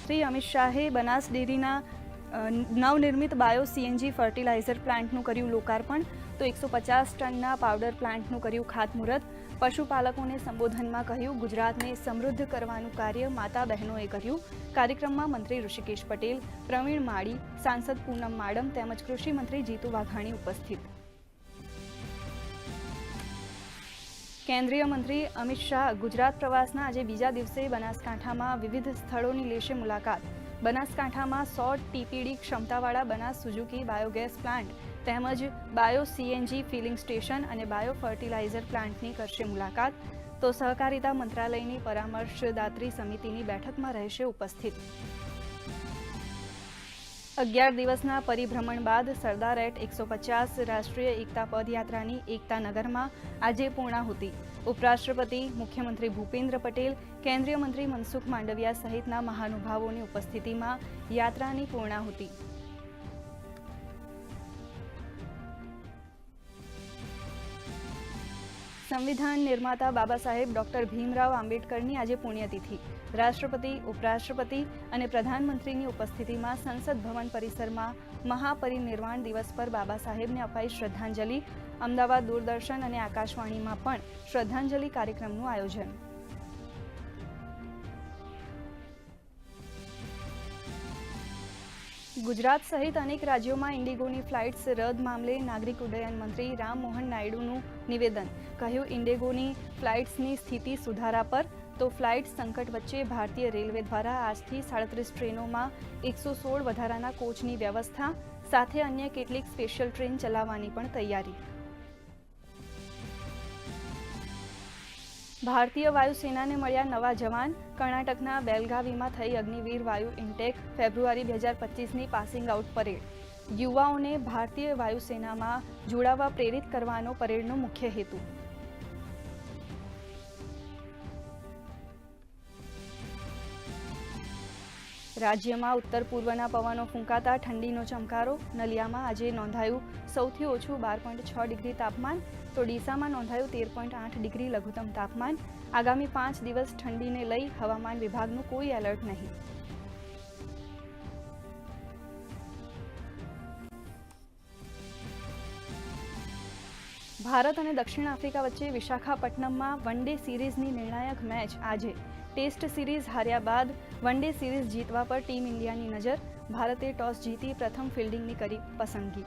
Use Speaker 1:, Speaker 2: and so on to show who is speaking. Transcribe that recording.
Speaker 1: શ્રી અમિત શાહે બનાસ ડેરીના નવનિર્મિત બાયો સીએનજી ફર્ટિલાઇઝર પ્લાન્ટનું કર્યું લોકાર્પણ, તો 150 ટનના પાવડર પ્લાન્ટનું કર્યું ખાતમુહૂર્ત. પશુપાલકોને સંબોધનમાં કહ્યું, ગુજરાતને સમૃદ્ધ કરવાનું કાર્ય માતા બહેનોએ કર્યું. કાર્યક્રમમાં મંત્રી ઋષિકેશ પટેલ, પ્રવીણ માળી, સાંસદ પૂનમ માડમ તેમજ કૃષિ મંત્રી જીતુ વાઘાણી ઉપસ્થિત. કેન્દ્રીય મંત્રી અમિત શાહ ગુજરાત પ્રવાસના આજે બીજા દિવસે બનાસકાંઠામાં વિવિધ સ્થળોની લેશે મુલાકાત. બનાસકાંઠામાં 100 ટીપીડી ક્ષમતાવાળા બનાસ સુઝુકી બાયોગેસ પ્લાન્ટ તેમજ બાયો સીએનજી ફિલિંગ સ્ટેશન અને બાયો ફર્ટિલાઇઝર પ્લાન્ટની કરશે મુલાકાત. તો સહકારિતા મંત્રાલયની પરામર્શદાત્રી સમિતિની બેઠકમાં રહેશે ઉપસ્થિત. 11 દિવસના પરિભ્રમણ બાદ સરદાર એટ 150 રાષ્ટ્રીય એકતા પદયાત્રાની એકતાનગરમાં આજે પૂર્ણાહુતિ. ઉપરાષ્ટ્રપતિ, મુખ્યમંત્રી ભૂપેન્દ્ર પટેલ, કેન્દ્રીય મંત્રી મનસુખ માંડવિયા સહિતના મહાનુભાવોની ઉપસ્થિતિમાં યાત્રાની પૂર્ણાહુતિ. સંવિધાન નિર્માતા બાબા સાહેબ ડોક્ટર ભીમરાવ આંબેડકરની આજે પુણ્યતિથિ. રાષ્ટ્રપતિ, ઉપરાષ્ટ્રપતિ અને પ્રધાનમંત્રીની ઉપસ્થિતિમાં સંસદ ભવન પરિસરમાં મહાપરિનિર્વાણ દિવસ પર બાબા સાહેબને અપાઈ શ્રદ્ધાંજલિ. અમદાવાદ દૂરદર્શન અને આકાશવાણીમાં પણ શ્રદ્ધાંજલિ કાર્યક્રમનું આયોજન. ગુજરાત સહિત અનેક રાજ્યોમાં ઇન્ડિગોની ફ્લાઇટ્સ રદ મામલે નાગરિક ઉડ્ડયન મંત્રી રામમોહન નાયડુનું નિવેદન. કહ્યું, ઇન્ડિગોની ફ્લાઇટ્સની સ્થિતિ સુધારા પર. તો ફ્લાઇટ સંકટ વચ્ચે ભારતીય રેલવે દ્વારા આજથી 37 ટ્રેનોમાં 116 વધારાના કોચની વ્યવસ્થા સાથે અન્ય કેટલીક સ્પેશિયલ ટ્રેન ચલાવવાની પણ તૈયારી. ભારતીય વાયુસેનાને મળ્યા નવા જવાન. કર્ણાટકના બેલગાવીમાં થઈ અગ્નિવીર વાયુ ઇન્ટેક. ફેબ્રુઆરી 2025ની પાસિંગ આઉટ પરેડ. યુવાઓને ભારતીય વાયુસેનામાં જોડાવા પ્રેરિત કરવાનો પરેડનો મુખ્ય હેતુ. રાજ્યમાં ઉત્તર પૂર્વના પવનો ફૂંકાતા ઠંડીનો ચમકારો. નલિયામાં આજે નોંધાયું સૌથી ઓછું 12.6 ડિગ્રી તાપમાન, તો ડીસામાં નોંધાયું 13.8 ડિગ્રી લઘુત્તમ તાપમાન. આગામી 5 દિવસ ઠંડીને લઈ હવામાન વિભાગનું કોઈ એલર્ટ નહીં. ભારત અને દક્ષિણ આફ્રિકા વચ્ચે વિશાખાપટ્ટનમમાં વન ડે સિરીઝની નિર્ણાયક મેચ આજે. ટેસ્ટ સિરીઝ હાર્યા બાદ વન ડે સિરીઝ જીતવા પર ટીમ ઇન્ડિયાની નજર. ભારતે ટોસ જીતી પ્રથમ ફિલ્ડિંગની કરી પસંદગી.